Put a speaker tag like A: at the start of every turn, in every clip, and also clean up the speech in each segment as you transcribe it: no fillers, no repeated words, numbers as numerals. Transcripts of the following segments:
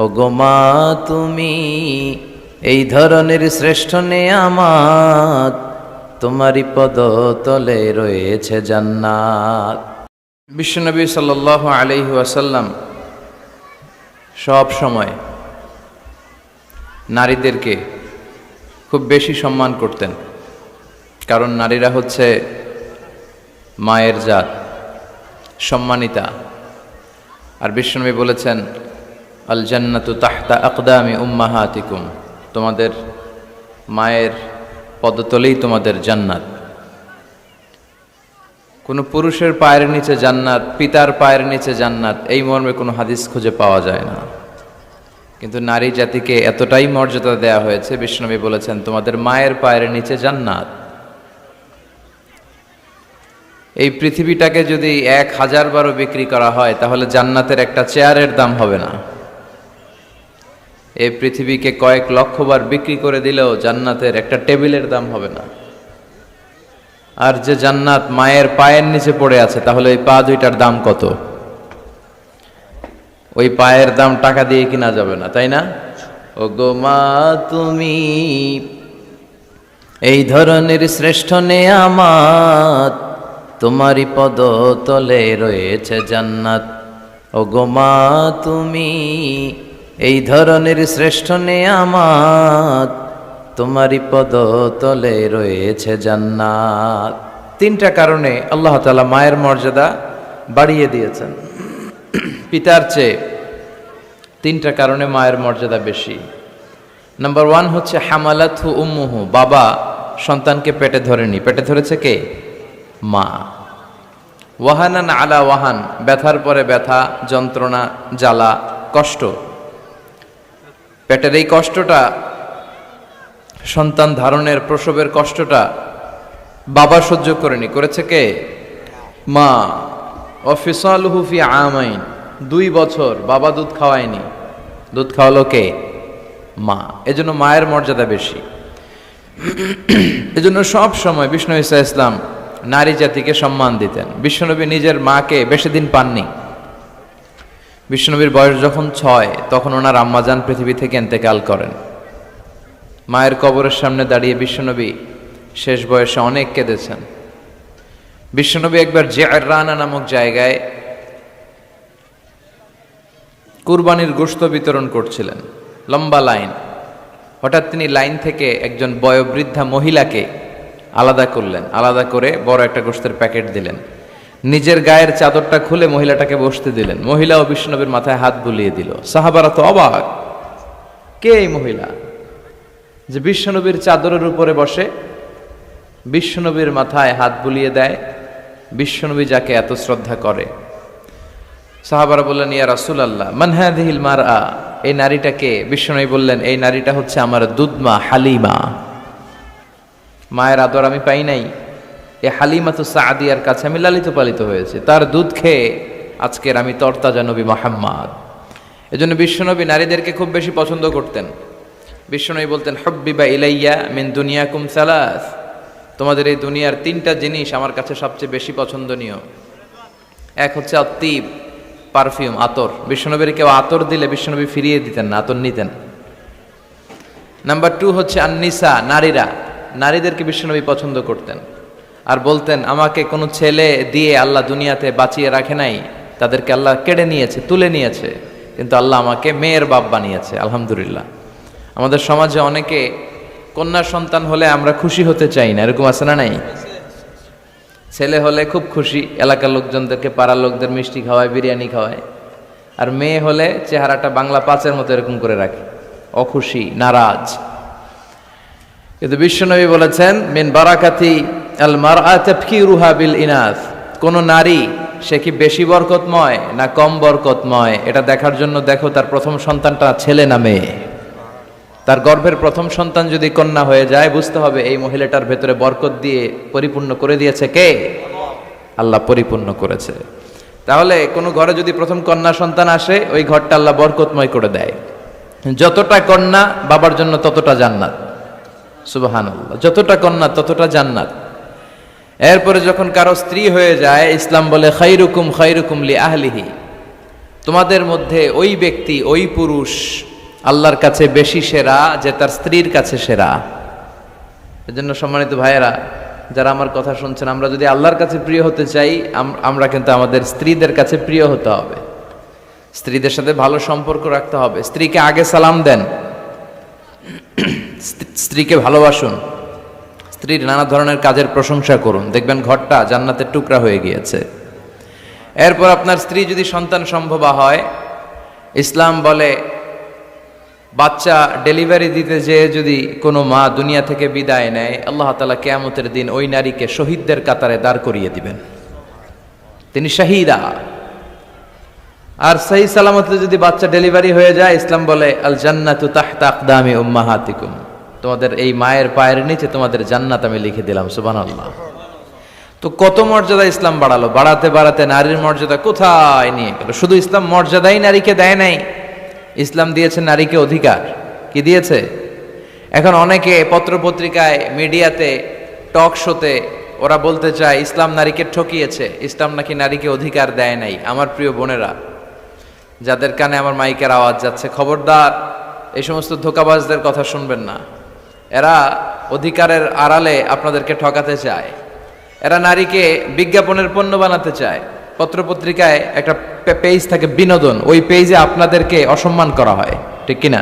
A: ওগো মা তুমি এই ধরনের শ্রেষ্ঠ নেয়ামত, তোমারই পদতলে রয়েছে জান্নাত। বিশ্বনবী সাল্লাল্লাহু আলাইহি ওয়াসাল্লাম সব সময় নারীদেরকে খুব বেশি সম্মান করতেন, কারণ নারীরা হচ্ছে মায়ের জাত, সম্মানিতা। আর বিশ্বনবী বলেছেন, আল জান্নাতু তাহতা আকদামি উম্মাহাতিকুম, তোমাদের মায়ের পদতলেই তোমাদের জান্নাত। কোনো পুরুষের পায়ের নিচে জান্নাত, পিতার পায়ের নিচে জান্নাত, এই মর্মে কোনো হাদিস খুঁজে পাওয়া যায় না। কিন্তু নারী জাতিকে এতটাই মর্যাদা দেয়া হয়েছে, বিশ্বনবী বলেছেন তোমাদের মায়ের পায়ের নিচে জান্নাত। এই পৃথিবীটাকে যদি 1000 বারও বিক্রি করা হয়, তাহলে জান্নাতের একটা চেয়ারের দাম হবে না। এই পৃথিবীকে কয়েক লক্ষ বার বিক্রি করে দিলেও জান্নাতের একটা টেবিলের দাম হবে না। আর যে জান্নাত মায়ের পায়ের নিচে পড়ে আছে, তাহলে ওই পা দুইটার দাম কত? ওই পায়ের দাম টাকা দিয়ে কিনা যাবে না, তাই না? ওগো মা তুমি এই ধরনের শ্রেষ্ঠ নেয়ামত, তোমারই পদতলে রয়েছে জান্নাত। ওগো মা তুমি এই ধরনের শ্রেষ্ঠ নেয়ামত, তোমারই পদতলে রয়েছে জান্নাত। 3টা কারণে আল্লাহ তাআলা মায়ের মর্যাদা বাড়িয়ে দিয়েছেন পিতার চেয়ে। 3টা কারণে মায়ের মর্যাদা বেশি। নাম্বার 1 হচ্ছে হামালাতহু উম্মুহু, বাবা সন্তানকে পেটে ধরেনি, পেটে ধরেছে কে? মা। ওয়াহানান আলা ওয়াহান, ব্যথার পরে ব্যথা, যন্ত্রণা, জ্বালা, কষ্ট। পেটের এই কষ্টটা, সন্তান ধারণের প্রসবের কষ্টটা বাবা সহ্য করেনি, করেছে কে? মা। ওয়াফিসালুহু ফি আমাইন, 2 বছর বাবা দুধ খাওয়ায়নি, দুধ খাওয়ালো কে? মা। এজন্য মায়ের মর্যাদা বেশি। এজন্য সব সময় বিষ্ণু ঈসা ইসলাম নারী জাতিকে সম্মান দিতেন। বিশ্বনবী নিজের মাকে বেশি দিন পাননি। বিশ্বনবীর বয়স যখন 6, তখন ওনার আম্মাজান পৃথিবী থেকে ইন্তেকাল করেন। মায়ের কবরের সামনে দাঁড়িয়ে বিশ্বনবী শেষ বয়সে অনেক কেঁদেছেন। বিশ্বনবী একবার জিআররানা নামক জায়গায় কুরবানির গোশত বিতরণ করছিলেন, লম্বা লাইন। হঠাৎ তিনি লাইন থেকে একজন বয়োবৃদ্ধা মহিলাকে আলাদা করলেন, আলাদা করে বড় একটা গোশতের প্যাকেট দিলেন। নিজের গায়ের চাদরটা খুলে মহিলাটাকে বসতে দিলেন। মহিলাও বিশ্বনবীর মাথায় হাত বুলিয়ে দিল। সাহাবারা তো অবাক, কে এই মহিলা যে বিশ্বনবীর চাদরের উপরে বসে, বিশ্বনবীর মাথায় হাত বুলিয়ে দেয়, বিশ্বনবী যাকে এত শ্রদ্ধা করে। সাহাবারা বললেন, ইয়া রাসূলুল্লাহ মান হাযিহিল মারআ, এই নারীটাকে? বিশ্বনবী বললেন, এই নারীটা হচ্ছে আমার দুধমা হালিমা। মায়ের আদর আমি পাই নাই, এই হালিমাতু সাদিয়ার কাছে আমি লালিত পালিত হয়েছে, তার দুধ খেয়ে আজকের আমি তরতাজা নবী মুহাম্মদ। এজন্য বিশ্বনবী নারীদেরকে খুব বেশি পছন্দ করতেন। বিশ্বনবী বলতেন, হুব্বিবা ইলাইয়া মিন দুনিয়াকুম সালাস, তোমাদের এই দুনিয়ার 3টা জিনিস আমার কাছে সবচেয়ে বেশি পছন্দনীয়। এক হচ্ছে আত্তিব, পারফিউম, আতর। বিশ্বনবীর কেউ আতর দিলে বিশ্বনবী ফিরিয়ে দিতেন না, আতর নিতেন। নাম্বার 2 হচ্ছে আন্নিসা, নারীরা। নারীদেরকে বিশ্বনবী পছন্দ করতেন আর বলতেন, আমাকে কোনো ছেলে দিয়ে আল্লাহ দুনিয়াতে বাঁচিয়ে রাখে নাই, তাদেরকে আল্লাহ কেড়ে নিয়েছে, তুলে নিয়েছে, কিন্তু আল্লাহ আমাকে মেয়ের বাপ বানিয়েছে, আলহামদুলিল্লাহ। আমাদের সমাজে অনেকে কন্যা সন্তান হলে আমরা খুশি হতে চাই না, এরকম আছে না নাই? ছেলে হলে খুব খুশি, এলাকার লোকজনদেরকে, পাড়ার লোকদের মিষ্টি খাওয়ায়, বিরিয়ানি খাওয়ায়। আর মেয়ে হলে চেহারাটা বাংলা 5-এর মতো এরকম করে রাখে, অখুশি, নারাজ। কিন্তু বিশ্বনবী বলেছেন, মিন বারাকাতি আল মারআ তাফকিরুহা বিল ইনাস, কোন নারী সে কি বেশি বরকতময় না কম বরকতময়, এটা দেখার জন্য দেখো তার প্রথম সন্তানটা ছেলে না মেয়ে। তার গর্ভের প্রথম সন্তান যদি কন্যা হয়ে যায়, বুঝতে হবে এই মহিলাটার ভেতরে বরকত দিয়ে পরিপূর্ণ করে দিয়েছে কে? আল্লাহ পরিপূর্ণ করেছে। তাহলে কোনো ঘরে যদি প্রথম কন্যা সন্তান আসে, ওই ঘরটা আল্লাহ বরকতময় করে দেয়। যতটা কন্যা বাবার জন্য ততটা জান্নাত, সুবহানাল্লাহ। যতটা কন্যা ততটা জান্নাত। এরপরে যখন কারো স্ত্রী হয়ে যায়, ইসলাম বলে খায়রুকুম খায়রুকুম লি আহলিহি, তোমাদের মধ্যে ওই ব্যক্তি, ওই পুরুষ আল্লাহর কাছে বেশি সেরা যে তার স্ত্রীর কাছে সেরা। এজন্য সম্মানিত ভাইয়েরা, যারা আমার কথা শুনছেন, আমরা যদি আল্লাহর কাছে প্রিয় হতে চাই, আমরা কিন্তু আমাদের স্ত্রীদের কাছে প্রিয় হতে হবে, স্ত্রীদের সাথে ভালো সম্পর্ক রাখতে হবে। স্ত্রীকে আগে সালাম দেন, স্ত্রীকে ভালোবাসুন, স্ত্রীর নানা ধরনের কাজের প্রশংসা করুন, দেখবেন ঘরটা জান্নাতের টুকরা হয়ে গিয়েছে। এরপর আপনার স্ত্রী যদি সন্তান সম্ভবা হয়, ইসলাম বলে বাচ্চা ডেলিভারি দিতে যেয়ে যদি কোনো মা দুনিয়া থেকে বিদায় নেয়, আল্লাহ তাআলা কিয়ামতের দিন ওই নারীকে শহীদদের কাতারে দাঁড় করিয়ে দিবেন, তিনি শাহীদা। আর সহি সালামতে যদি বাচ্চা ডেলিভারি হয়ে যায়, ইসলাম বলে আল জান্নাতু তাহতা আকদামি উম্মাহাতিকুম, তোমাদের এই মায়ের পায়ের নিচে তোমাদের জান্নাত আমি লিখে দিলাম। সুবহানাল্লাহ। তো কত মর্যাদা ইসলাম বাড়ালো, বাড়াতে বাড়াতে নারীর মর্যাদা কোথায় নিয়ে গেল। শুধু ইসলাম মর্যাদাই নারীকে দেয় নাই, ইসলাম দিয়েছে নারীকে অধিকার। কি দিয়েছে? এখন অনেকে পত্রপত্রিকায়, মিডিয়াতে, টক শোতে ওরা বলতে চায় ইসলাম নারীকে ঠকিয়েছে, ইসলাম নাকি নারীকে অধিকার দেয় নাই। আমার প্রিয় বোনেরা, যাদের কানে আমার মাইকের আওয়াজ যাচ্ছে, খবরদার এই সমস্ত ধোঁকাবাজদের কথা শুনবেন না। এরা অধিকারের আড়ালে আপনাদেরকে ঠকাতে চায়, এরা নারীকে বিজ্ঞাপনের পণ্য বানাতে চায়। পত্রপত্রিকায় একটা পেজ থাকে বিনোদন, ওই পেজে আপনাদেরকে অসম্মান করা হয়, ঠিক কিনা?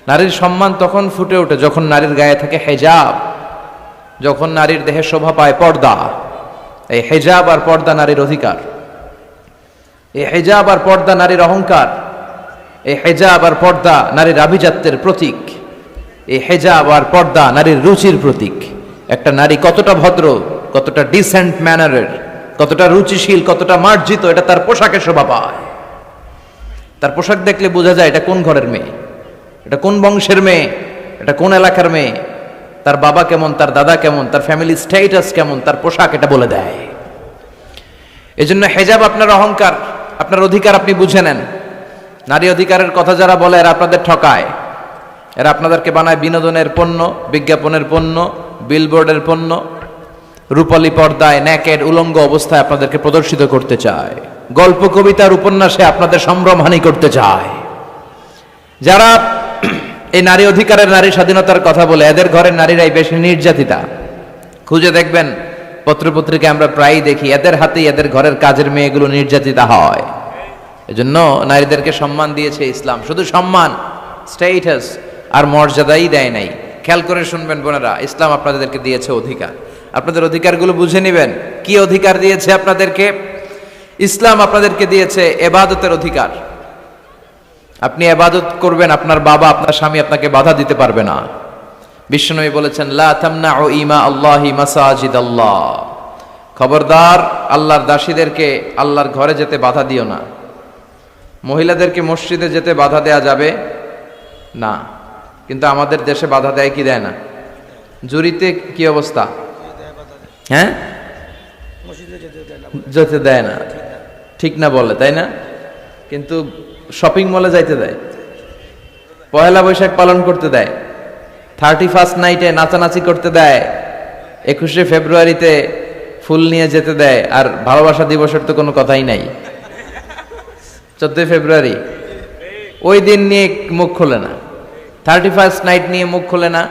A: নারীর সম্মান তখন ফুটে ওঠে যখন নারীর গায়ে থাকে হেজাব, যখন নারীর দেহে শোভা পায় পর্দা। এই হেজাব আর পর্দা নারীর অধিকার, এই হেজাব আর পর্দা নারীর অহংকার, এই হেজাব আর পর্দা নারীর আভিজাত্যের প্রতীক, এই হেজাব আর পর্দা নারীর রুচির প্রতীক। একটা নারী কতটা ভদ্র, কতটা ডিসেন্ট ম্যানারের, কতটা রুচিশীল, কতটা মার্জিত, এটা তার পোশাকে শোভা পায়। তার পোশাক দেখলে বোঝা যায় এটা কোন ঘরের মেয়ে, এটা কোন বংশের মেয়ে, এটা কোন এলাকার মেয়ে, তার বাবা কেমন, তার দাদা কেমন, তার ফ্যামিলি স্ট্যাটাস কেমন, তার পোশাক এটা বলে দেয়। এজন্য হেজাব আপনার অহংকার, আপনার অধিকার, আপনি বুঝে নেন। নারী অধিকারের কথা যারা বলে এরা আপনাদের ঠকায়, এরা আপনাদেরকে বানায় বিনোদনের পণ্য, বিজ্ঞাপনের পণ্য, বিলবোর্ডের পণ্য। রূপালী পর্দায় নেকেড উলঙ্গ অবস্থায় আপনাদেরকে প্রদর্শিত করতে চায়, গল্প কবিতার উপন্যাসে আপনাদের সম্ভ্রমহানি করতে চায়। যারা এই নারী অধিকারের, নারী স্বাধীনতার কথা বলে, এদের ঘরের নারীরাই বেশি নির্যাতিতা। খুঁজে দেখবেন পত্রপত্রিকায় আমরা প্রায়ই দেখি এদের হাতেই এদের ঘরের কাজের মেয়েগুলো নির্যাতিতা হয়। এজন্য নারীদেরকে সম্মান দিয়েছে ইসলাম, শুধু সম্মান, স্ট্যাটাস আর মর্যাদাই দেয় নাই। খেয়াল করে শুনবেন বোনেরা, ইসলাম আপনাদেরকে দিয়েছে অধিকার, আপনাদের অধিকারগুলো বুঝে নেবেন। কি অধিকার দিয়েছে আপনাদেরকে? ইসলাম আপনাদেরকে দিয়েছে ইবাদতের অধিকার। আপনি ইবাদত করবেন, আপনার বাবা, আপনার স্বামী আপনাকে বাধা দিতে পারবে না। বিশ্বনবী বলেছেন লা তামনাউ ইমা আল্লাহি মাসাজিদাল্লাহ, খবরদার আল্লাহর দাসীদেরকে আল্লাহর ঘরে যেতে বাধা দিও না। মহিলাদেরকে মসজিদে যেতে বাধা দেয়া যাবে না, কিন্তু আমাদের দেশে বাধা দেয় কি দেয় না? জুরিতে কি অবস্থা? হ্যাঁ, যেতে দেয় না, ঠিক না বলে, তাই না? কিন্তু শপিং মলে যাইতে দেয়, পয়লা বৈশাখ পালন করতে দেয়, 31st নাইটে নাচানাচি করতে দেয়, 21শে ফেব্রুয়ারিতে ফুল নিয়ে যেতে দেয়। আর ভালোবাসা দিবসের তো কোনো কথাই নাই। 14 ফেব্রুয়ারি ওই দিন নিয়ে মুখ খোলে না, 31st নাইট নিয়ে মুখ খোলে না।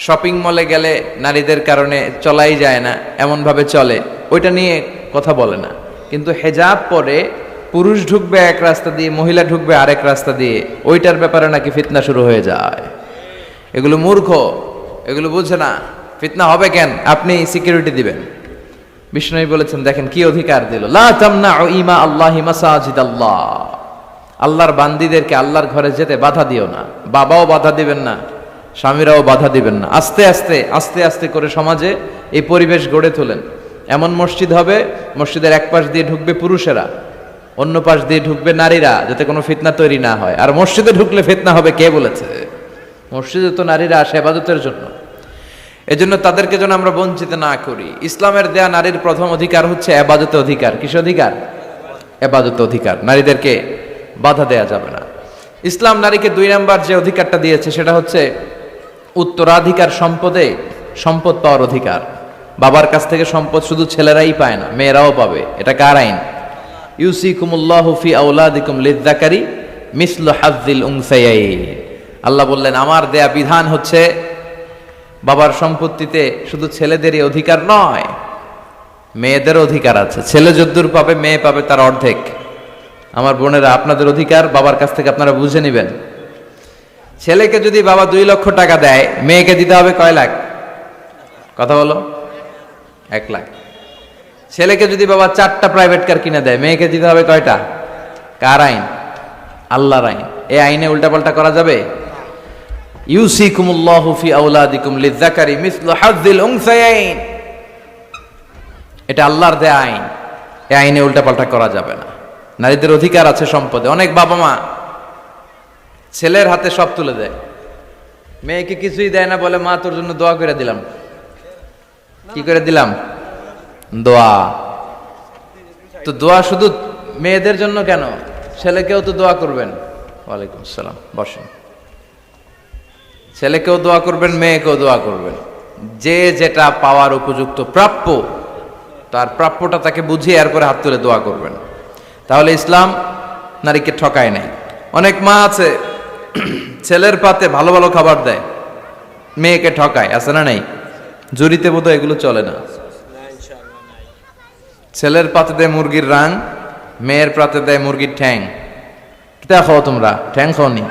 A: শপিং মলে গেলে নারীদের কারণে চলাই যায় না, এমনভাবে চলে, ওইটা নিয়ে কথা বলে না। কিন্তু হেজাব পরে পুরুষ ঢুকবে এক রাস্তা দিয়ে, মহিলা ঢুকবে আরেক রাস্তা দিয়ে, ওইটার ব্যাপারে নাকি ফিতনা শুরু হয়ে যায়। এগুলো মূর্খ, এগুলো বুঝে না। ফিতনা হবে কেন? আপনি সিকিউরিটি দিবেন। বিষ্ণু বলেছেন, দেখেন কি অধিকার দিল, লা তামনাউ ইমা আল্লাহি মাসাজিদাল্লাহ, আল্লাহর বান্দীদেরকে আল্লাহর ঘরে যেতে বাধা দিও না। বাবাও বাধা দিবেন না, স্বামীরাও বাধা দিবেন না। আস্তে আস্তে আস্তে আস্তে করে সমাজে এই পরিবেশ গড়ে তোলেন। এমন মসজিদ হবে, মসজিদের এক পাশ দিয়ে ঢুকবে পুরুষেরা, অন্য পাশ দিয়ে ঢুকবে নারীরা, যাতে কোনো ফিতনা তৈরি না হয়। আর মসজিদে ঢুকলে ফিতনা হবে কে বলেছে? মসজিদে তো নারীরা আসে ইবাদতের জন্য। এজন্য তাদেরকে যেন আমরা বঞ্চিত না করি। ইসলামের দেয়া নারীর প্রথম অধিকার হচ্ছে ইবাদতে অধিকার। কিস অধিকার? ইবাদতে অধিকার। নারীদেরকে বাধা দেয়া যাবে না। ইসলাম নারীকে 2 নাম্বার যে অধিকারটা দিয়েছে সেটা হচ্ছে উত্তরাধিকার সম্পদে সম্পদ পাওয়ার অধিকার। বাবার কাছ থেকে সম্পদ শুধু ছেলেরাই পায় না, মেয়েরাও পাবে। এটা কার আইন? ইউসিকুমুল্লাহু ফি আওলাদিকুম লিযযাকারি মিসলু হাযযিল উনসায়াইন। আল্লাহ বললেন আমার দেয়া বিধান হচ্ছে বাবার সম্পত্তিতে শুধু ছেলেদেরই অধিকার নয়, মেয়েদের অধিকার আছে। ছেলে যদ্দূর পাবে মেয়ে পাবে তার অর্ধেক। আমার বোনেরা, আপনাদের অধিকার বাবার কাছ থেকে আপনারা বুঝে নেবেন। ছেলেকে যদি বাবা 2 লক্ষ টাকা দেয়, মেয়েকে দিতে হবে কয় লাখ? কথা বলো। 1 লাখ। ছেলেকে যদি বাবা 4টা প্রাইভেট কার কিনে দেয়, মেয়েকে দিতে হবে কয়টা? কার আইন? আল্লাহর আইন। এই আইনে উল্টাপাল্টা করা যাবে? ইউসিকুমুল্লাহু ফি আওলাদিকুম লিযযাকারি মিসলু হাযযিল উনসায়াইন, এটা আল্লাহর দেয়া আইন। এই আইনে উল্টাপাল্টা করা যাবে না। নারীদের অধিকার আছে সম্পদে। অনেক বাবা মা ছেলের হাতে সব তুলে দেয়, মেয়েকে কিছুই দেয় না, বলে মা তোর জন্য দোয়া করে দিলাম। কি করে দিলাম? দোয়া। তো দোয়া শুধু মেয়েদের জন্য কেন? ছেলেকেও তো দোয়া করবেন। ওয়ালাইকুম আসসালাম, বসেন। ছেলেকেও দোয়া করবেন, মেয়েকেও দোয়া করবেন। যে যেটা পাওয়ার উপযুক্ত প্রাপ্য, তার প্রাপ্যটা তাকে বুঝিয়ে এরপরে হাত তুলে দোয়া করবেন। তাহলে ইসলাম নারীকে ঠকায় নাই। অনেক মা আছে ছেলের পাতে ভালো ভালো খাবার দেয়, মেয়েকে ঠকায়, আছে না নাই? জুরিতে বোধহয় এগুলো চলে না। ছেলের পাতে দেয় মুরগির রাং, মেয়ের পাতে দেয় মুরগির ঠ্যাং। কিতা খাও তোমরা? ঠ্যাং খাওনি?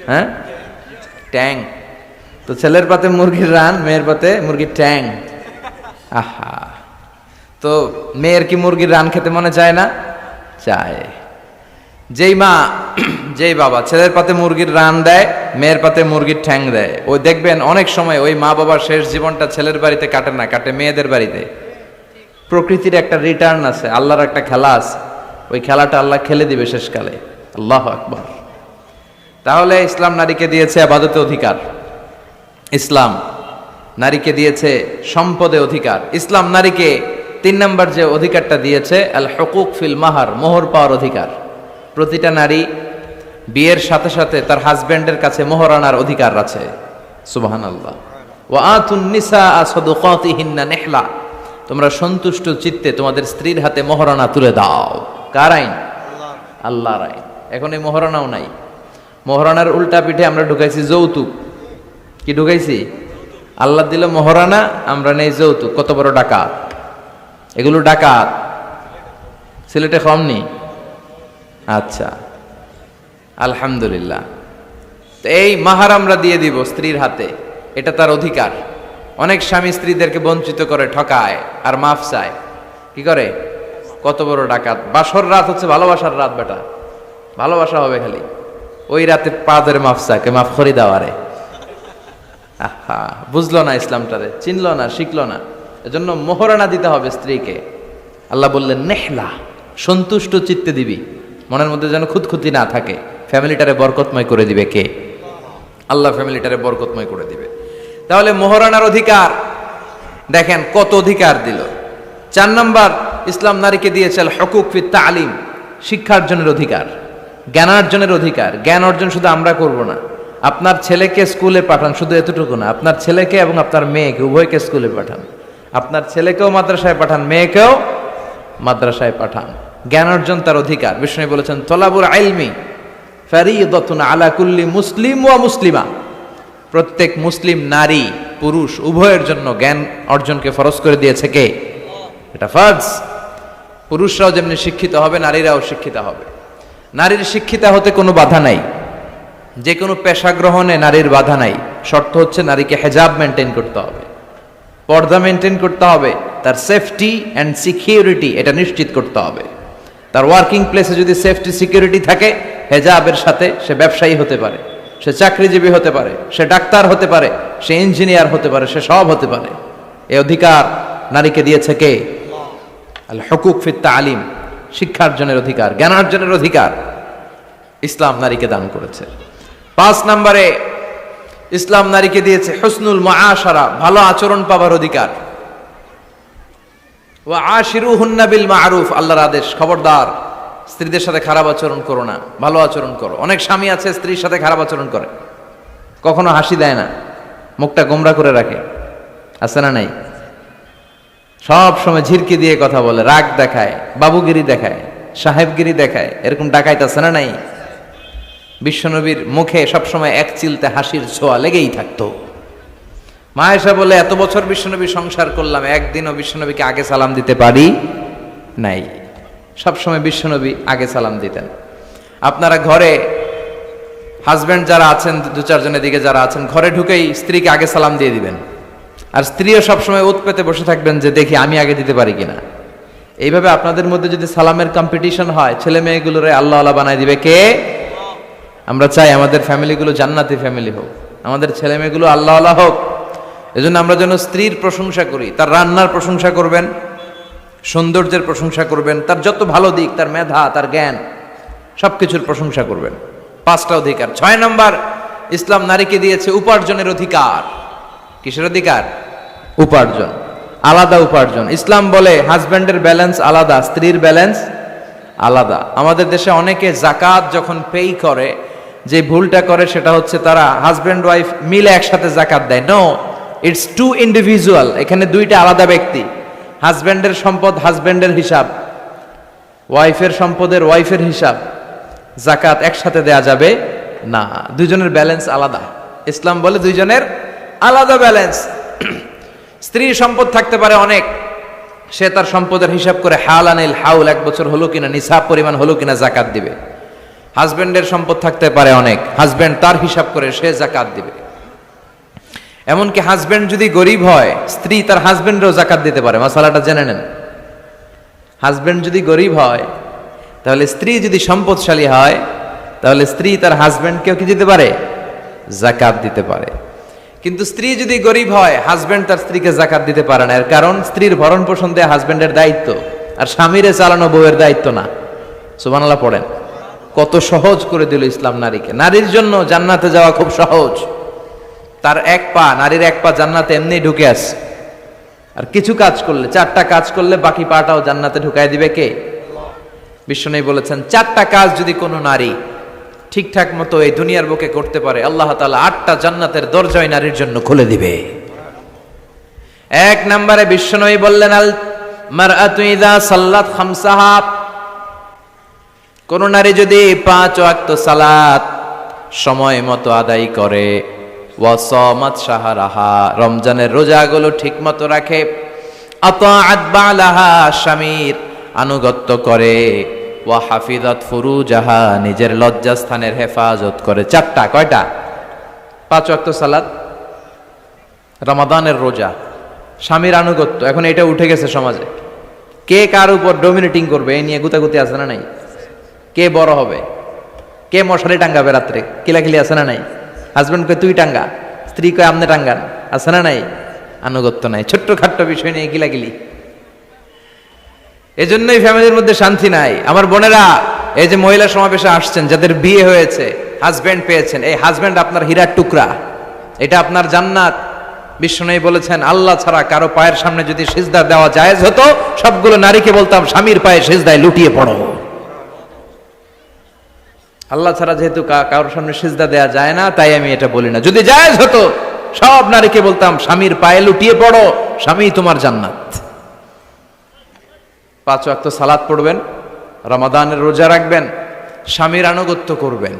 A: হ্যাঁ, ট্যাং। তো ছেলের পাতে মুরগির রান, মেয়ের পাতে মুরগির ঠ্যাং। আহা, তো মেয়ের কি মুরগির রান খেতে মনে চায় না? চায়। যেই মা যেই বাবা ছেলের পাতে মুরগির রান দেয়, মেয়ের পাতে মুরগির ঠ্যাং দেয়, ওই দেখবেন অনেক সময় ওই মা বাবার শেষ জীবনটা ছেলের বাড়িতে কাটে না, কাটে মেয়েদের বাড়িতে। প্রকৃতির একটা রিটার্ন আছে, আল্লাহর একটা খেলা আছে, ওই খেলাটা আল্লাহ খেলে দিবে শেষকালে। আল্লাহু আকবার। তাহলে ইসলাম নারীকে দিয়েছে ইবাদতে অধিকার, ইসলাম নারীকে দিয়েছে সম্পদে অধিকার। ইসলাম নারীকে 3 নম্বর যে অধিকারটা দিয়েছে, আল হুকুক ফিল মাহার, মোহর পাওয়ার অধিকার। প্রতিটা নারী বিয়ের সাথে সাথে তার হাজবেন্ডের কাছে মোহর আনার অধিকার আছে। সুবহানাল্লাহ। ওয়া আতুন নিসা সাদুকাতিহিন্না নিহলা, তোমরা সন্তুষ্ট চিত্তে তোমাদের স্ত্রীর হাতে মোহরানা তুলে দাও। কার আইন? আল্লাহর আইন। এখন এই মোহরানাও নাই। মোহরানার উল্টা পিঠে আমরা ঢুকাইছি যৌতুক। কি ঢুকাইছি? আল্লাহ দিল মোহরানা, আমরা নেই যৌতুক। কত বড় ডাকাত এগুলো! ডাকাত সিলেটে কমনি? আচ্ছা, আলহামদুলিল্লাহ। তো এই মাহার আমরা দিয়ে দিব স্ত্রীর হাতে, এটা তার অধিকার। অনেক স্বামী স্ত্রীদেরকে বঞ্চিত করে, ঠকায় আর মাফ চায়। কি করে? কত বড় ডাকাত! বাসর রাত হচ্ছে ভালোবাসার রাত, বেটা ভালোবাসা হবে খালি। ওই রাতে পা ধরে মাফ চায়, মাফ করি দেওয়ারে। আহা, বুঝলো না ইসলামটারে, চিনলো না, শিখলো না। এজন্য মোহরানা দিতে হবে স্ত্রীকে। আল্লাহ বললেন নেহলা, সন্তুষ্ট চিত্তে দিবি, মনের মধ্যে যেন খুঁতখুঁতি না থাকে। ফ্যামিলিটারে বরকতময় করে দিবে কে? আল্লাহ ফ্যামিলিটারে বরকতময় করে দিবে। তাহলে মোহরানার অধিকার দেখেন কত অধিকার দিল। 4 নম্বর ইসলাম নারীকে দিয়েছে আল হুকুক ফিত তালিম, শিক্ষার্জনের অধিকার, জ্ঞানার্জনের অধিকার। জ্ঞান অর্জন শুধু আমরা করব না, আপনার ছেলেকে স্কুলে পাঠান, শুধু এতটুকু না, আপনার ছেলেকে এবং আপনার মেয়েকে উভয়কে স্কুলে পাঠান। আপনার ছেলেকেও মাদ্রাসায় পাঠান, মেয়েকেও মাদ্রাসায় পাঠান। জ্ঞান অর্জন তার অধিকার। বিষ্ণু বলেছেন তলাবুল ইলমি ফারিদাতুন আলা কুল্লি মুসলিম ওয়া মুসলিমা, প্রত্যেক মুসলিম নারী পুরুষ উভয়ের জন্য জ্ঞান অর্জনকে ফরজ করে দিয়েছে কে? এটা ফরজ। পুরুষরাও যেমনি শিক্ষিত হবে, নারীরাও শিক্ষিত হবে। নারীর শিক্ষিতা হতে কোনো বাধা নাই, যে কোনো পেশা গ্রহণে নারীর বাধা নাই। শর্ত হচ্ছে নারীকে হেজাব মেনটেন করতে হবে, পর্দা মেনটেন করতে হবে, তার সেফটি অ্যান্ড সিকিউরিটি এটা নিশ্চিত করতে হবে। তার ওয়ার্কিং প্লেসে যদি সেফটি সিকিউরিটি থাকে, হেজাবের সাথে সে ব্যবসায়ী হতে পারে, সে চাকরিজীবী হতে পারে, সে ডাক্তার হতে পারে, সে ইঞ্জিনিয়ার হতে পারে, সে সব হতে পারে। এই অধিকার নারীকে দিয়েছে কে? আল হুকুক ফিত তালিম, শিক্ষার্জনের অধিকার, জ্ঞানার্জনের অধিকার ইসলাম নারীকে দান করেছে। 5 নম্বরে ইসলাম নারীকে দিয়েছে হুসনুল মুআশারা, ভালো আচরণ পাবার অধিকার। ওয়া আশিরুহুন্না বিল মা'রুফ, আল্লাহর আদেশ, খবরদার স্ত্রীদের সাথে খারাপ আচরণ করো না, ভালো আচরণ করো। অনেক স্বামী আছে স্ত্রীর সাথে খারাপ আচরণ করে, কখনো হাসি দেয় না, মুখটা গোমরা করে রাখে, আছে না নাই? সব সময় ঝিরকি দিয়ে কথা বলে, রাগ দেখায়, বাবুগিরি দেখায়। সাহেবগিরি দেখায়, এরকম ডাকাইত আছে না নাই? বিশ্বনবীর মুখে সবসময় এক চিলতে হাসির ছোঁয়া লেগেই থাকতো। মা আয়েশা বলে, এত বছর বিশ্বনবী সংসার করলাম, একদিনও বিশ্বনবীকে আগে সালাম দিতে পারি নাই। সবসময় বিশ্বনবী আগে সালাম দিতেন। আপনারা ঘরে হাজব্যান্ড যারা আছেন, দু চারজনের দিকে যারা আছেন, ঘরে ঢুকেই স্ত্রীকে আগে সালাম দিয়ে দিবেন, আর স্ত্রীও সবসময় ওত পেতে বসে থাকবেন যে দেখি আমি আগে দিতে পারি কিনা। এইভাবে আপনাদের মধ্যে যদি সালামের কম্পিটিশন হয়, ছেলে মেয়েগুলোরে আল্লাহ আল্লাহ বানায় দিবে কে? আমরা চাই আমাদের ফ্যামিলিগুলো জান্নাতি ফ্যামিলি হোক, আমাদের ছেলে মেয়েগুলো আল্লাহ আল্লাহ হোক। এজন্য আমরা যেন স্ত্রীর প্রশংসা করি, তার রান্নার প্রশংসা করবেন, সৌন্দর্যের প্রশংসা করবেন, তার যত ভালো দিক, তার মেধা, তার জ্ঞান, সবকিছুর প্রশংসা করবেন। 5টা অধিকার। 6 নম্বর, ইসলাম নারীকে দিয়েছে উপার্জনের অধিকার। কিসের অধিকার? উপার্জন, আলাদা উপার্জন। ইসলাম বলে হাজব্যান্ডের ব্যালেন্স আলাদা, স্ত্রীর ব্যালেন্স আলাদা। আমাদের দেশে অনেকে জাকাত যখন পেই করে, যে ভুলটা করে সেটা হচ্ছে তারা হাজব্যান্ড ওয়াইফ মিলে একসাথে জাকাত দেয়। No, it's to individual. এখানে দুইটা আলাদা ব্যক্তি। হাজব্যান্ডের সম্পদ হাজব্যান্ডের হিসাব, ওয়াইফের সম্পদের ওয়াইফের হিসাব। জাকাত একসাথে দেয়া যাবে না, দুইজনের ব্যালেন্স আলাদা। ইসলাম বলে দুইজনের আলাদা ব্যালেন্স। স্ত্রীর সম্পদ থাকতে পারে অনেক, সে তার সম্পদের হিসাব করে হালানিল হাউল, 1 বছর হলো কিনা, নিসাব পরিমাণ হলো কিনা জাকাত দিবে। হাজব্যান্ডের সম্পদ থাকতে পারে অনেক, হাজব্যান্ড তার হিসাব করে সে জাকাত দিবে। এমনকি হাজব্যান্ড যদি গরিব হয়, স্ত্রী তার হাজব্যান্ডেরও জাকাত দিতে পারে। মাসালাটা জেনে নেন। হাজব্যান্ড যদি গরিব হয়, তাহলে স্ত্রী যদি সম্পদশালী হয়, তাহলে স্ত্রী তার হাজব্যান্ডকেও কি দিতে পারে? জাকাত দিতে পারে। কিন্তু স্ত্রী যদি গরিব হয়, হাজব্যান্ড তার স্ত্রীকে জাকাত দিতে পারে না। এর কারণ স্ত্রীর ভরণ পোষণ দেয়া হাজব্যান্ডের দায়িত্ব, আর স্বামীরে চালানো বউয়ের দায়িত্ব না। সুবহানাল্লাহ পড়েন। কত সহজ করে দিল ইসলাম নারীকে। নারীর জন্য জান্নাতে যাওয়া খুব সহজ। তার এক পা, নারীর এক পা জান্নাতে এমনি ঢুকে আসে। আর কিছু কাজ করলে, 4টা কাজ করলে বাকি পাটাও জান্নাতে ঢুকায় দিবে কে? বিশ্বনবী বলেছেন, 4টা কাজ যদি কোনো নারী ঠিকঠাক মতো এই দুনিয়ার বুকে করতে পারে, আল্লাহ তাআলা 8টা জান্নাতের দরজাই নারীর জন্য খুলে দিবে। 1 নম্বরে বিশ্বনবী বললেন, আল মারআতু ইযা সাল্লাত খামসাহা, কোন নারী যদি 5 ওয়াক্ত সালাত সময় মতো আদায় করে, ওয়া সামাত শাহরাহা, রমজানের রোজাগুলো ঠিকমতো রাখে, আতাআত বালাহা, স্বামীর আনুগত্য করে, ওয়া হাফিজাত ফুরুজাহা, নিজের লজ্জাস্থানের হেফাজত করে। 4টা, কয়টা? 5 ওয়াক্ত সালাত, রমাদানের রোজা, স্বামীর আনুগত্য। এখন এটা উঠে গেছে সমাজে। কে কার উপর ডমিনেটিং করবে এই নিয়ে গুতাগুতি আছে না নাই? কে বড় হবে, কে মশারি টাঙ্গাবে রাত্রে, কিলাকিলি আছে না নাই? হাজব্যান্ড কয় তুই টাঙ্গা, স্ত্রী কয় আমনে টাঙ্গান, আছে না নাই? আনুগত্য নাই, ছোট্ট খাট্ট বিষয় নিয়ে কিলাকিলি। এজন্যই ফ্যামিলির মধ্যে শান্তি নাই। আমার বোনেরা, এই যে মহিলা সমাবেশে আসছেন, যাদের বিয়ে হয়েছে, হাজব্যান্ড পেয়েছেন, এই হাজব্যান্ড আপনার হীরার টুকরা, এটা আপনার জান্নাত। বিশ্বনবী বলেছেন, আল্লাহ ছাড়া কারো পায়ের সামনে যদি সিজদা দেওয়া জায়েজ হতো, সবগুলো নারীকে বলতাম স্বামীর পায়ে সিজদায় লুটিয়ে পড়ো। আল্লাহ ছাড়া যেহেতু কারোর সামনে সিজদা দেওয়া যায় না, তাই আমি এটা বলি না। যদি জায়েজ হতো, সব নারীকে বলতাম স্বামীর পায়ে লুটিয়ে পড়ো, স্বামী তোমার জান্নাত। 5 ওয়াক্ত সালাত পড়বেন, রমাদানের রোজা রাখবেন, স্বামীর আনুগত্য করবেন,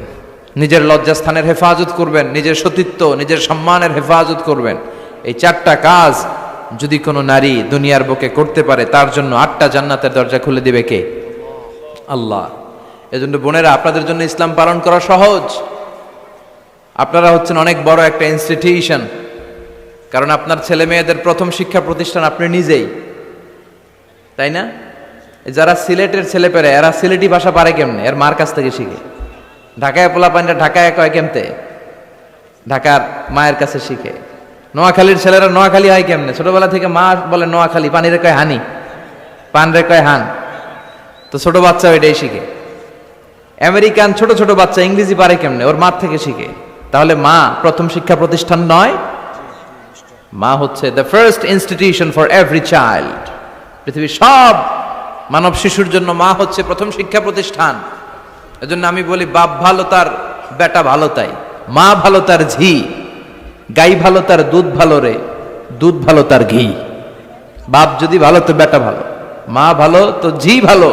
A: নিজের লজ্জাস্থানের হেফাজত করবেন, নিজের সতীত্ব, নিজের সম্মানের হেফাজত করবেন। এই 4টা কাজ যদি কোনো নারী দুনিয়ার বুকে করতে পারে, তার জন্য 8টা জান্নাতের দরজা খুলে দিবে কে? আল্লাহ। এজন্য বোনেরা, আপনাদের জন্য ইসলাম পালন করা সহজ। আপনারা হচ্ছেন অনেক বড় একটা ইনস্টিটিউশন, কারণ আপনার ছেলে মেয়েদের প্রথম শিক্ষা প্রতিষ্ঠান আপনি নিজেই, তাই না? যারা সিলেটের ছেলেপেলে, এরা সিলেটি ভাষা পারে কেমনে? এর মার কাছ থেকে শিখে। ঢাকায় পোলাপানটা ঢাকায় কয় কেমতে? ঢাকার মায়ের কাছে শিখে। নোয়াখালীর ছেলেরা নোয়াখালী হয় কেমনে? ছোটবেলা থেকে মা বলে নোয়াখালী, পানিরে কয় হানি, পান রে কয় হান। তো ছোট বাচ্চা এটাই শিখে। আমেরিকান ছোট ছোট বাচ্চা ইংরেজি পারে কেমনে? ওর মার থেকে শিখে। তাহলে মা প্রথম শিক্ষা প্রতিষ্ঠান নয়? মা হচ্ছে the first institution for every child. পৃথিবীর সব মানব শিশুর জন্য মা হচ্ছে প্রথম শিক্ষা প্রতিষ্ঠান। এজন্য আমি বলি, বাপ ভালো তার বেটা ভালো তাই, মা ভালো তার ঝি, গাই ভালো তার দুধ ভালো রে, দুধ ভালো তার ঘি। বাপ যদি ভালো তো বেটা ভালো, মা ভালো তো ঝি ভালো,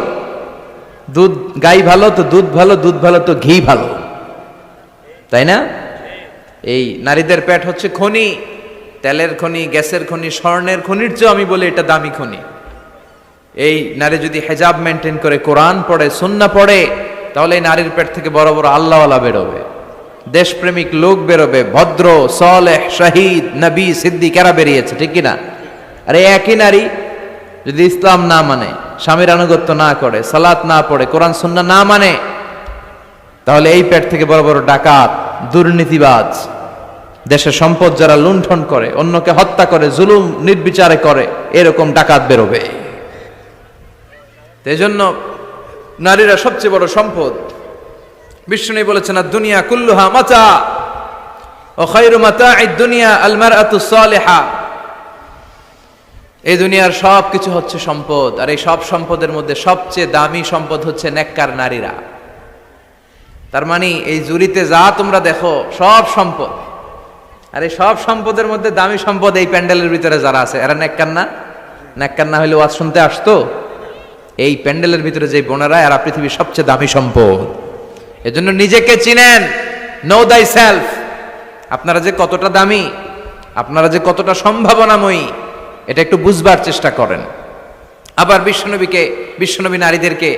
A: দুধ গাই ভালো তো দুধ ভালো, দুধ ভালো তো ঘি ভালো, তাই না? এই নারীদের পেট হচ্ছে খনি, তেলের খনি, গ্যাসের খনি, স্বর্ণের খনির চেয়ে আমি বলি এটা দামি খনি। এই নারী যদি হেজাব মেনটেন করে, কোরআন পড়ে, সুন্নাহ পড়ে, তাহলে এই নারীর পেট থেকে বড় বড় আল্লাহওয়ালা বেরোবে, দেশপ্রেমিক লোক বেরোবে, ভদ্র, সালেহ, শহীদ, নবী, সিদ্দিক এরা বেরিয়েছে, ঠিক কিনা? আর এই একই নারী যদি ইসলাম না মানে, স্বামীর আনুগত্য না করে, সালাত না পড়ে, কোরআন সুন্নাহ না মানে, তাহলে এই পেট থেকে বড় বড় ডাকাত, দুর্নীতিবাজ, দেশের সম্পদ যারা লুণ্ঠন করে, অন্যকে হত্যা করে, জুলুম নির্বিচারে করে, এরকম ডাকাত বেরোবে। এই জন্য নারীরা সবচেয়ে বড় সম্পদ। বিষ্ণু বলেছেন, দুনিয়া কুল্লুহা মাতা ও খায়রু মাতা'আদ দুনিয়া আল মারআতুস সালিহা। এই দুনিয়ার সব কিছু হচ্ছে সম্পদ, আর এই সব সম্পদের মধ্যে সবচেয়ে দামি সম্পদ হচ্ছে নেককার নারীরা। তার মানে এই জুরিতে যা তোমরা দেখো সব সম্পদ, আর এই সব সম্পদের মধ্যে দামি সম্পদ এই প্যান্ডেলের ভিতরে যারা আছে এরা নেককার না? নেককার না হলে ওয়াজ শুনতে আসতো? এই প্যান্ডেলের ভিতরে যে বোনেরা, এরা পৃথিবীর সবচেয়ে দামি সম্পদ। এজন্য নিজেকে চিনেন, নো দাই সেলফ। আপনারা যে কতটা দামি, আপনারা যে কতটা সম্ভাবনাময়ী, এটা একটু বুঝবার চেষ্টা করেন। আবার বিশ্বনবী নারীদেরকে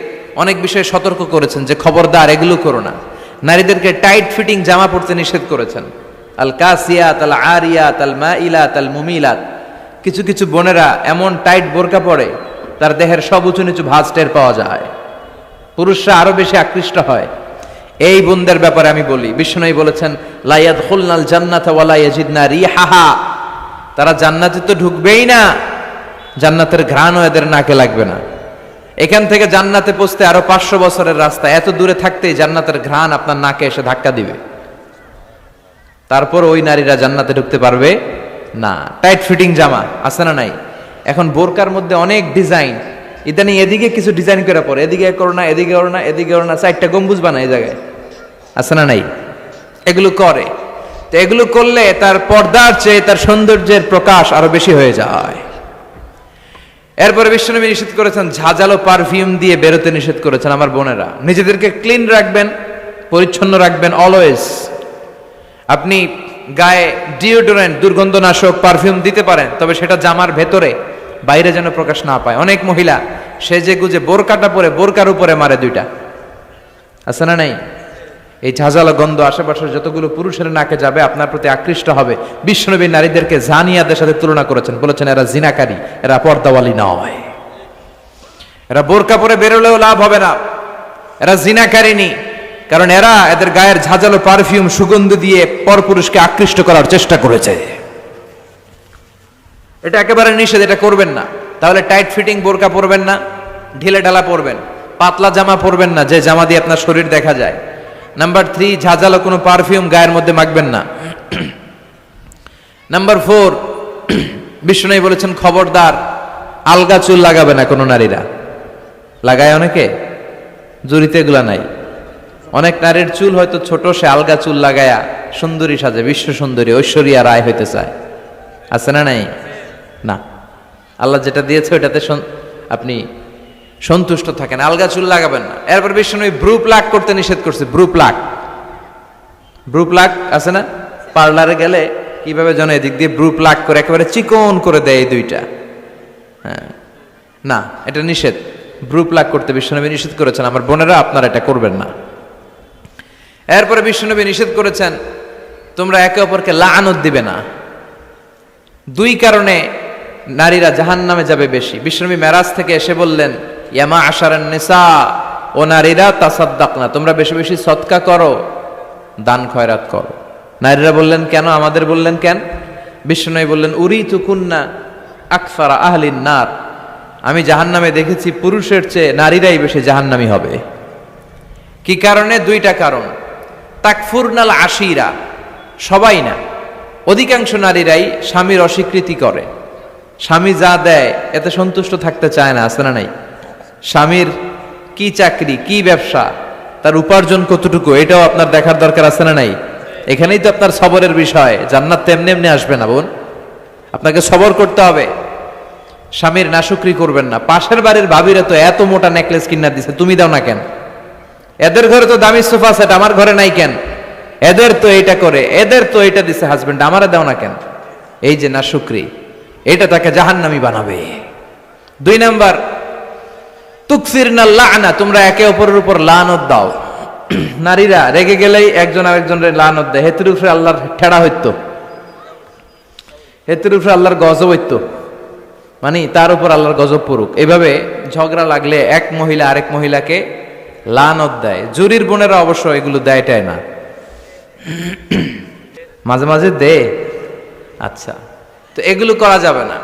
A: অনেক বিষয়ে সতর্ক করেছেন যে খবরদার এগুলো করো না। নারীদেরকে টাইট ফিটিং জামা পরতে নিষেধ করেছেন। আল কাসিয়াত, আল আরিয়াত, আল মাইলাত, আল মুমিলাত। কিছু কিছু বোনেরা এমন টাইট বোরকা পরে তার দেহের সব উঁচু নিচু ভাঁজ টের পাওয়া যায়, পুরুষরা আরো বেশি আকৃষ্ট হয়। এই বোনদের ব্যাপারে আমি বলি, বিশ্বনবী বলেছেন, লা ইয়াদখুলনাল জান্নাতা ওয়া লা ইয়াজিদনা রিহাহা। তারা জান্নাতে তো ঢুকবেই না, জান্নাতের ঘ্রাণও এদের নাকে লাগবে না। এখান থেকে জান্নাতে পৌঁছতে আরো 500 বছরের রাস্তা, এত দূরে থাকতেই জান্নাতের ঘ্রাণ আপনার নাকে এসে ধাক্কা দিবে। তারপর ওই নারীরা জান্নাতে ঢুকতে পারবে না। টাইট ফিটিং জামা আছে না নাই? এখন বোরকার মধ্যে অনেক ডিজাইন, ইদানিং এদিকে কিছু ডিজাইন করে পরে, এদিকে করো না, এদিকে করো না, এদিকে করো না, 4টা গম্বুজ বানায় এই জায়গায়, আছে না নাই? এগুলো করে, তো এগুলো করলে তার পর্দার চেয়ে তার সৌন্দর্যের প্রকাশ আরো বেশি হয়ে যায়। এরপরে বিশ্বনবী নিষেধ করেছেন, ঝাঁঝালো পারফিউম দিয়ে বেরোতে নিষেধ করেছেন। আমার বোনেরা, নিজেদেরকে ক্লিন রাখবেন, পরিচ্ছন্ন রাখবেন অলওয়েজ। আপনি গায়ে ডিওডোরেন্ট, দুর্গন্ধনাশক পারফিউম দিতে পারেন, তবে সেটা জামার ভেতরে, বাইরে যেন প্রকাশ না পায়। অনেক মহিলা সেজে গুজে বোরকাটা পরে বোরকার উপরে মারে 2টা, আছে না নাই? এই ঝাঁঝালো গন্ধ আশেপাশের যতগুলো পুরুষের নাকে যাবে, আপনার প্রতি আকৃষ্ট হবে। বিশ্বনবী নারীদেরকে জানিয়াদের সাথে তুলনা করেছেন, বলেছেন এরা জিনাকারী, এরা পর্দাওয়ালী নয়, এরা বোরকা পরে বেরোলেও লাভ হবে না, এরা জিনাকারিনী। কারণ এরা এদের গায়ের ঝাঁঝালো পারফিউম, সুগন্ধ দিয়ে পরপুরুষকে আকৃষ্ট করার চেষ্টা করেছে। এটা একেবারে নিষেধ, এটা করবেন না। তাহলে টাইট ফিটিং বোরকা পরবেন না, ঢিলে ঢালা পরবেন, পাতলা জামা পরবেন না যে জামা দিয়ে আপনার শরীর দেখা যায়। নাম্বার 3, ঝাঁঝালো কোনো পারফিউম গায়ের মধ্যে মাখবেন না। নাম্বার 4, বিষ্ণু বলেছেন খবরদার আলগা চুল লাগাবে না কোনো নারীরা। লাগায় অনেকে, জুরিতে এগুলা নাই। অনেক নারীর চুল হয়তো ছোট, সে আলগা চুল লাগায়া সুন্দরী সাজে, বিশ্ব সুন্দরী ঐশ্বরিয়া রায় হইতে চায়, আছে না নাই? না, আল্লাহ যেটা দিয়েছে ওইটাতে আপনি সন্তুষ্ট থাকেন, আলগা চুল লাগাবেন না। এরপর বিষ্ণু ব্রু প্লাক করতে নিষেধ করছে। ব্রু প্লাক আছে না? পার্লারে গেলে কিভাবে যেন এদিক দিয়ে ব্রু প্লাক করে একেবারে চিকন করে দেয় এই 2টা। হ্যাঁ, না, এটা নিষেধ। ব্রু প্লাক করতে বিশ্বনবী নিষেধ করেছেন। আমার বোনেরা, আপনারা এটা করবেন না। এরপরে বিশ্বনবী নিষেধ করেছেন, তোমরা একে অপরকে লাআনত দিবে না। 2 কারণে নারীরা জাহান্নামে যাবে বেশি। বিশ্বনবী মেরাজ থেকে এসে বললেন, ইয়া মা'আশারান নিসা, ও নারীরা, তাসাদ্দাকনা, তোমরা বেশি বেশি সদকা করো, দান খয়রাত করো। নারীরা বললেন কেন? আমাদের বললেন কেন? বিশ্বনবী বললেন, উরিতুকুন্না আকসারা আহলিন নার, আমি জাহান্নামে দেখেছি পুরুষের চেয়ে নারীরাই বেশি জাহান্নামী হবে। কি কারণে? 2টা কারণ। তাকফুরনাল আশিরা, সবাই না, অধিকাংশ নারীরাই স্বামীর অস্বীকৃতি করে। স্বামী যা দেয় এতে সন্তুষ্ট থাকতে চায় না, আছে না নাই? স্বামীর কি চাকরি, কি ব্যবসা, তার উপার্জন কতটুকু, এটাও আপনার দেখার দরকার, আছে না নাই? এখানেই তো আপনার সবরের বিষয়। জান্নাত তেমনি এমনি আসবে না বোন, আপনাকে সবর করতে হবে। স্বামীর নাশুকরি করবেন না। পাশের বাড়ির ভাবিরা তো এত মোটা নেকলেস কিনা দিছে, তুমি দাও না কেন? এদের ঘরে তো দামি সোফা সেট, আমার ঘরে নাই কেন? এদের তো এইটা করে, এদের তো এইটা দিছে হাজবেন্ড, আমারে দাও না কেন? এই যে নাশুকরি, এটা তাকে জাহান্নামী বানাবে। 2 নাম্বার, তুকসিরনা লা'না, তোমরা একে অপরের উপর লানত দাও। নারীরা রেগে গেলেই একজন আরেকজনের লানত দেয়। হেতুর উপরে আল্লাহর ঠেড়া হইতো, হেতুর উপরে আল্লাহর গজব হইতো, মানে তার উপর আল্লাহর গজব পড়ুক। এভাবে ঝগড়া লাগলে এক মহিলা আরেক মহিলাকে লানত দেয়। জুরির বোনেরা অবশ্য এগুলো দেয়টাই না, মাঝে মাঝে দে। আচ্ছা, তো এগুলো করা যাবে না,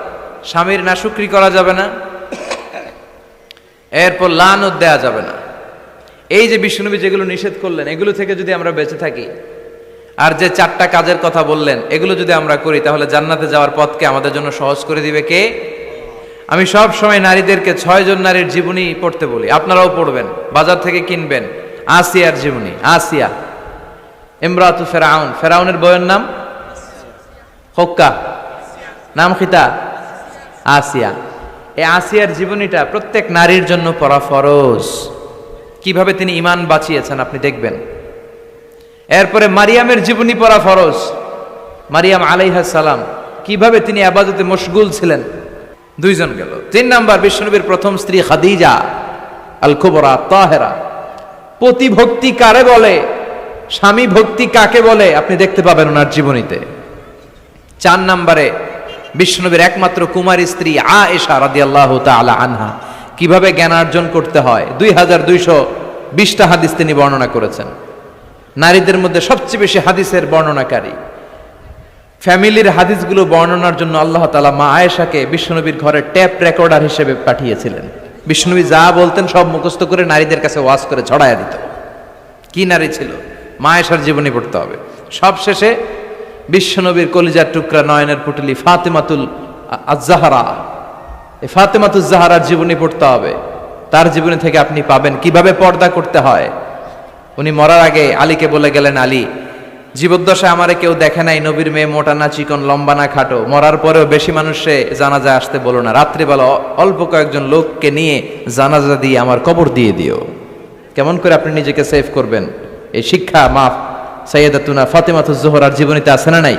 A: স্বামীর নাশুকরি করা যাবে না, এরপর লানত দেয়া যাবে না। এই যে বিশ্বনবী যেগুলো নিষেধ করলেন, এগুলো থেকে যদি আমরা বেঁচে থাকি, আর যে 4টা কাজের কথা বললেন, এগুলো যদি আমরা করি, তাহলে জান্নাতে যাওয়ার পথকে আমাদের জন্য সহজ করে দিবে কে? আমি সব সময় নারীদেরকে 6 জন নারীর জীবনী পড়তে বলি, আপনারাও পড়বেন, বাজার থেকে কিনবেন। আসিয়ার জীবনী, আসিয়া ইমরাতু ফেরাউন, ফেরাউনের বউয়ের নাম হক্কা, নাম খিতা আসিয়া। এই আসিয়ার জীবনীটা প্রত্যেক নারীর জন্য পড়া ফরজ। কিভাবে তিনি ঈমান বাঁচিয়েছেন আপনি দেখবেন। এরপরে মারিয়ামের জীবনী পড়া ফরজ। মারিয়াম আলাইহিস সালাম, কিভাবে তিনি ইবাদতে মশগুল ছিলেন। 2 জন গেল। 3 নাম্বার, বিশ্বনবীর প্রথম স্ত্রী খাদিজা আল কুবরা তাহেরা। পতিভক্তি কারে বলে, স্বামী ভক্তি কাকে বলে, আপনি দেখতে পাবেন ওনার জীবনীতে। 4 নম্বরে, বিশ্বনবীর একমাত্র কুমারী স্ত্রী আয়েশা রাদিয়াল্লাহু তাআলা আনহা, কিভাবে জ্ঞান অর্জন করতে হয়। 2220টা হাদিস তিনি বর্ণনা করেছেন। নারীদের মধ্যে সবচেয়ে বেশি হাদিসের বর্ণনাকারী। ফ্যামিলির হাদিসগুলো বর্ণনার জন্য আল্লাহ তাআলা মা আয়েশাকে বিশ্বনবীর ঘরে ট্যাপ রেকর্ডার হিসেবে পাঠিয়েছিলেন। বিশ্বনবী যা বলতেন সব মুখস্থ করে নারীদের কাছে ওয়াজ করে ছড়াইয়া দিত। কি নারী ছিল! মা আয়েশার জীবনী পড়তে হবে। সবশেষে বিশ্বনবীর কলিজার টুকরা, নয়নের পুটলি ফাতেমাতুল আজ-জাহরা, এই ফাতেমাতুজ জাহরার জীবনী পড়তে হবে। তার জীবনী থেকে আপনি পাবেন কিভাবে পর্দা করতে হয়। উনি মরার আগে আলীকে বলে গেলেন, আলী, জীবদ্দশায় আমারে কেউ দেখে নাই, নবীর মেয়ে মোটা না চিকন, লম্বা না খাটো। মরার পরেও বেশি মানুষে জানাজা আসতে বলো না, রাত্রিবেলা অল্প কয়েকজন লোককে নিয়ে জানাজা দিয়ে আমার কবর দিয়ে দিও। কেমন করে আপনি নিজেকে সেভ করবেন, এই শিক্ষা মাফ সাইয়্যিদাতুনা ফাতেমাতুজ জোহরার জীবনীতে আছে না নাই?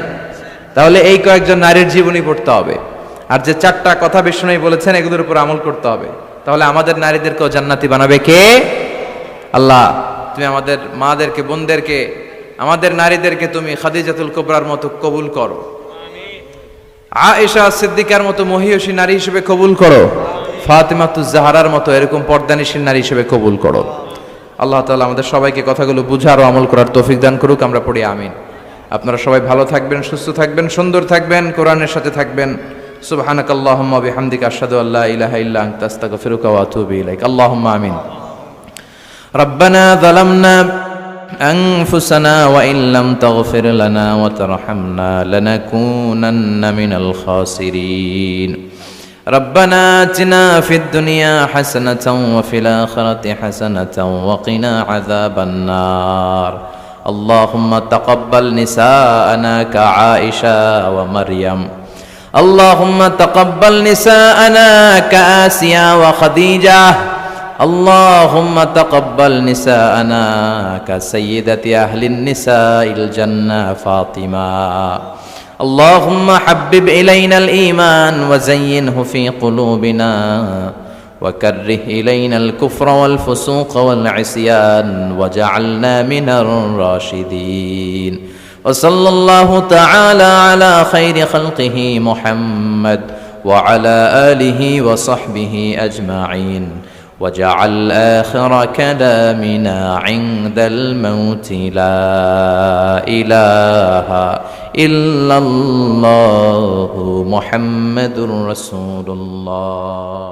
A: তাহলে এই কয়েকজন নারীর জীবনী পড়তে হবে। আর যে 4টা কথা বিশ্বনবী বলেছেন, এগুলোর উপর আমল করতে হবে। তাহলে আমাদের নারীদেরকেও জান্নাতি বানাবে কে? আল্লাহ। তুমি আমাদের মাদেরকে, বোনদেরকে, আমাদের নারীদেরকে তুমি খাদিজাতুল কুবরার মতো কবুল করো, আয়েশা সিদ্দিকার মতো মহিয়সী নারী হিসেবে কবুল করো, ফাতেমাতুজ জাহরার মতো এরকম পর্দানিশীল নারী হিসেবে কবুল করো। আল্লাহ তাআলা আমাদের সবাইকে কথাগুলো বুঝার ও আমল করার তৌফিক দান করুক। আমরা পড়ি আমিন। আপনারা সবাই ভালো থাকবেন, সুস্থ থাকবেন, সুন্দর থাকবেন, কোরআনের সাথে থাকবেন। সুবহানাকাল্লাহুম্মা ওয়া বিহামদিকা আশহাদু আল্লা ইলাহা ইল্লা আনতা আস্তাগফিরুকা ওয়া আতুবু ইলাইক। আল্লাহুম্মা আমিন। রব্বানা যালামনা أنفسنا وإن لم تغفر لنا وترحمنا لنكونن من الخاسرين ربنا آتنا في الدنيا حسنة وفي الآخرة حسنة وقنا عذاب النار اللهم تقبل نساءنا كعائشة ومريم اللهم تقبل نساءنا كآسيا وخديجة اللهم تقبل نساءنا كسيدة أهل النساء الجنة فاطمة اللهم حبب إلينا الإيمان وزينه في قلوبنا وكره إلينا الكفر والفسوق والعصيان وجعلنا من الراشدين وصلى الله تعالى على خير خلقه محمد وعلى آله وصحبه أجمعين وجعل آخر كلامنا عند الموت لا إله إلا الله محمد رسول الله